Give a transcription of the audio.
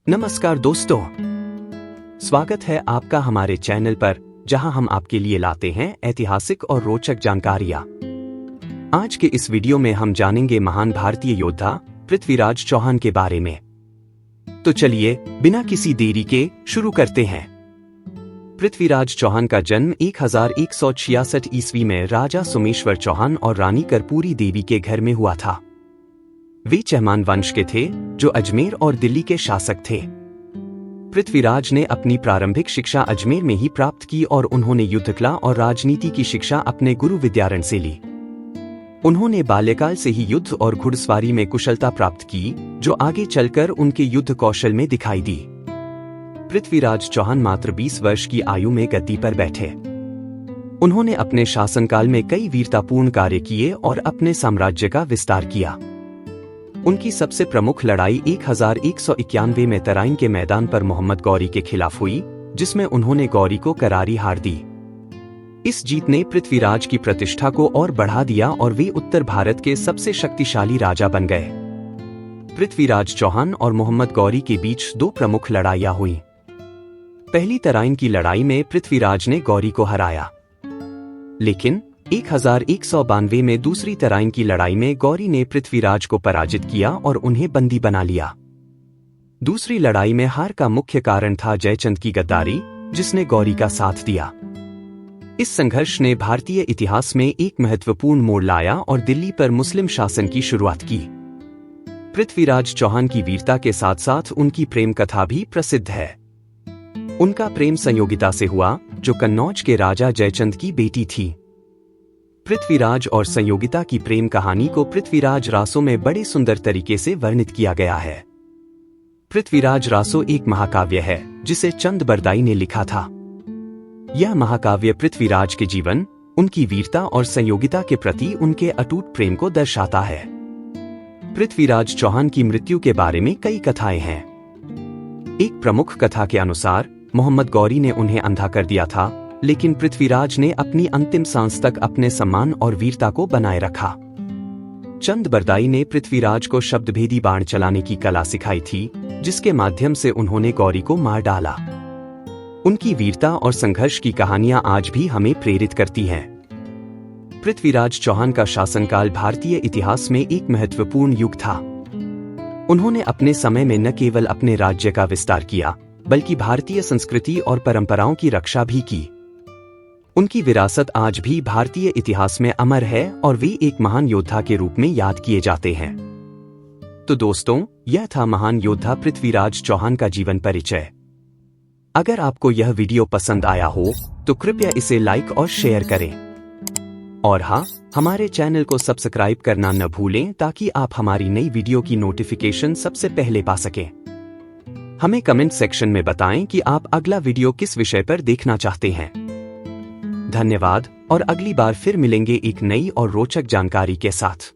नमस्कार दोस्तों, स्वागत है आपका हमारे चैनल पर, जहां हम आपके लिए लाते हैं ऐतिहासिक और रोचक जानकारियां। आज के इस वीडियो में हम जानेंगे महान भारतीय योद्धा पृथ्वीराज चौहान के बारे में। तो चलिए बिना किसी देरी के शुरू करते हैं। पृथ्वीराज चौहान का जन्म 1166 ईस्वी में राजा सोमेश्वर चौहान और रानी कर्पूरी देवी के घर में हुआ था। वे चहमान वंश के थे, जो अजमेर और दिल्ली के शासक थे। पृथ्वीराज ने अपनी प्रारंभिक शिक्षा अजमेर में ही प्राप्त की और उन्होंने युद्धकला और राजनीति की शिक्षा अपने गुरु विद्यारण से ली। उन्होंने बाल्यकाल से ही युद्ध और घुड़सवारी में कुशलता प्राप्त की, जो आगे चलकर उनके युद्ध कौशल में दिखाई दी। पृथ्वीराज चौहान मात्र 20 वर्ष की आयु में गद्दी पर बैठे। उन्होंने अपने शासनकाल में कई वीरतापूर्ण कार्य किए और अपने साम्राज्य का विस्तार किया। उनकी सबसे प्रमुख लड़ाई 1191 में तराइन के मैदान पर मोहम्मद गौरी के खिलाफ हुई, जिसमें उन्होंने गौरी को करारी हार दी। इस जीत ने पृथ्वीराज की प्रतिष्ठा को और बढ़ा दिया और वे उत्तर भारत के सबसे शक्तिशाली राजा बन गए। पृथ्वीराज चौहान और मोहम्मद गौरी के बीच दो प्रमुख लड़ाइयां हुईं। पहली तराइन की लड़ाई में पृथ्वीराज ने गौरी को हराया, लेकिन 1192 में दूसरी तराइन की लड़ाई में गौरी ने पृथ्वीराज को पराजित किया और उन्हें बंदी बना लिया। दूसरी लड़ाई में हार का मुख्य कारण था जयचंद की गद्दारी, जिसने गौरी का साथ दिया। इस संघर्ष ने भारतीय इतिहास में एक महत्वपूर्ण मोड़ लाया और दिल्ली पर मुस्लिम शासन की शुरुआत की। पृथ्वीराज चौहान की वीरता के साथ साथ उनकी प्रेम कथा भी प्रसिद्ध है। उनका प्रेम संयोगिता से हुआ, जो कन्नौज के राजा जयचंद की बेटी थी। पृथ्वीराज और संयोगिता की प्रेम कहानी को पृथ्वीराज रासो में बड़े सुंदर तरीके से वर्णित किया गया है। पृथ्वीराज रासो एक महाकाव्य है, जिसे चंद बरदाई ने लिखा था। यह महाकाव्य पृथ्वीराज के जीवन, उनकी वीरता और संयोगिता के प्रति उनके अटूट प्रेम को दर्शाता है। पृथ्वीराज चौहान की मृत्यु के बारे में कई कथाएं हैं। एक प्रमुख कथा के अनुसार मोहम्मद गौरी ने उन्हें अंधा कर दिया था, लेकिन पृथ्वीराज ने अपनी अंतिम सांस तक अपने सम्मान और वीरता को बनाए रखा। चंद बरदाई ने पृथ्वीराज को शब्दभेदी बाण चलाने की कला सिखाई थी, जिसके माध्यम से उन्होंने गौरी को मार डाला। उनकी वीरता और संघर्ष की कहानियां आज भी हमें प्रेरित करती हैं। पृथ्वीराज चौहान का शासनकाल भारतीय इतिहास में एक महत्वपूर्ण युग था। उन्होंने अपने समय में न केवल अपने राज्य का विस्तार किया, बल्कि भारतीय संस्कृति और परंपराओं की रक्षा भी की। उनकी विरासत आज भी भारतीय इतिहास में अमर है और वे एक महान योद्धा के रूप में याद किए जाते हैं। तो दोस्तों, यह था महान योद्धा पृथ्वीराज चौहान का जीवन परिचय। अगर आपको यह वीडियो पसंद आया हो तो कृपया इसे लाइक और शेयर करें। और हाँ, हमारे चैनल को सब्सक्राइब करना न भूलें, ताकि आप हमारी नई वीडियो की नोटिफिकेशन सबसे पहले पा सकें। हमें कमेंट सेक्शन में बताएं कि आप अगला वीडियो किस विषय पर देखना चाहते हैं। धन्यवाद, और अगली बार फिर मिलेंगे एक नई और रोचक जानकारी के साथ।